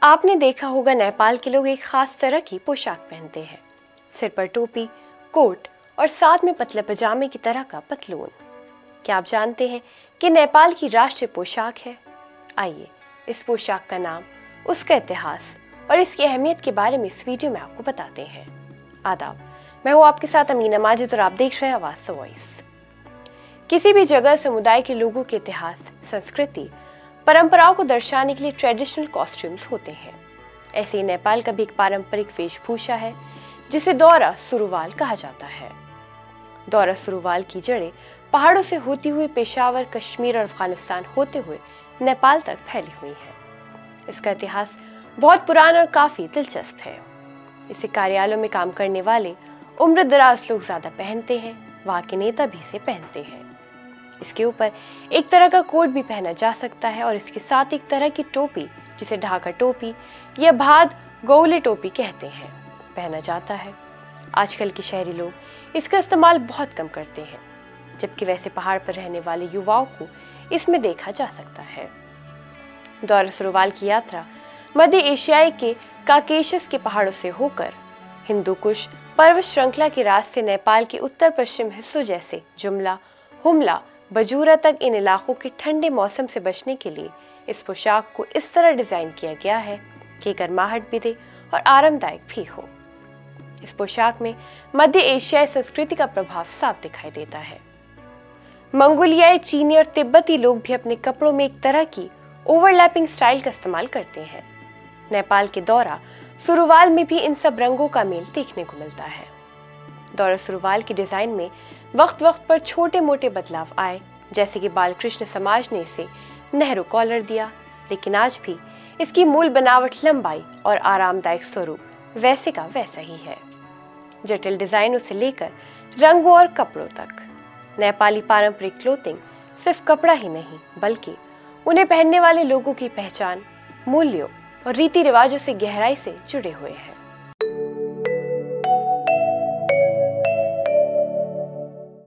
आपने देखा होगा नेपाल के लोग एक खास तरह की पोशाक पहनते हैं। सिर पर टोपी, कोट और साथ में पतले पजामे की तरह का पतलून। क्या आप जानते हैं कि नेपाल की राष्ट्रीय पोशाक है? आइए इस पोशाक का नाम, उसका इतिहास और इसकी अहमियत के बारे में इस वीडियो में आपको बताते हैं। आदाब, मैं हूँ आपके साथ अमीना माजिद और आप देख रहे हैं आवाज़ वॉइस। किसी भी जगह समुदाय के लोगों के इतिहास, संस्कृति, परंपराओं को दर्शाने के लिए ट्रेडिशनल कॉस्ट्यूम्स होते हैं। ऐसे ही नेपाल का भी एक पारंपरिक वेशभूषा है जिसे दौरा सुरुवाल कहा जाता है। दौरा सुरुवाल की जड़ें पहाड़ों से होती हुई पेशावर, कश्मीर और अफगानिस्तान होते हुए नेपाल तक फैली हुई है। इसका इतिहास बहुत पुराना और काफी दिलचस्प है। इसे कार्यालयों में काम करने वाले उम्र दराज लोग ज्यादा पहनते हैं, वहाँ के नेता भी इसे पहनते हैं। इसके ऊपर एक तरह का कोट भी पहना जा सकता है और इसके साथ एक तरह की टोपी, जिसे ढाका टोपी या भाद गौले टोपी कहते हैं, पहना जाता है। आजकल के शहरी लोग इसका इस्तेमाल बहुत कम करते हैं, जबकि वैसे पहाड़ पर रहने वाले युवाओं को इसमें देखा जा सकता है। दौरा सुरुवाल की यात्रा मध्य एशियाई के काकेशस के पहाड़ों से होकर हिंदू कुश पर्वत श्रृंखला के रास्ते नेपाल के उत्तर पश्चिम हिस्सों जैसे जुमला, हुमला, बजूरा तक इन इलाकों के ठंडे मौसम से बचने के लिए इस पोशाक को इस तरह डिजाइन किया गया है कि गर्माहट भी दे और आरामदायक भी हो। इस पोशाक में मध्य एशियाई संस्कृति का प्रभाव साफ दिखाई देता है। मंगोलियाई, चीनी और तिब्बती लोग भी अपने कपड़ों में एक तरह की ओवरलैपिंग स्टाइल का इस्तेमाल करते हैं। नेपाल के दौरा सुरुवाल में भी इन सब रंगों का मेल देखने को मिलता है। दौरा सुरुवाल की डिजाइन में वक्त वक्त पर छोटे मोटे बदलाव आए, जैसे कि बालकृष्ण समाज ने इसे नेहरू कॉलर दिया, लेकिन आज भी इसकी मूल बनावट, लंबाई और आरामदायक स्वरूप वैसे का वैसा ही है। जटिल डिजाइनों से लेकर रंगों और कपड़ों तक नेपाली पारंपरिक क्लोथिंग सिर्फ कपड़ा ही नहीं, बल्कि उन्हें पहनने वाले लोगों की पहचान, मूल्यों और रीति रिवाजों से गहराई से जुड़े हुए हैं।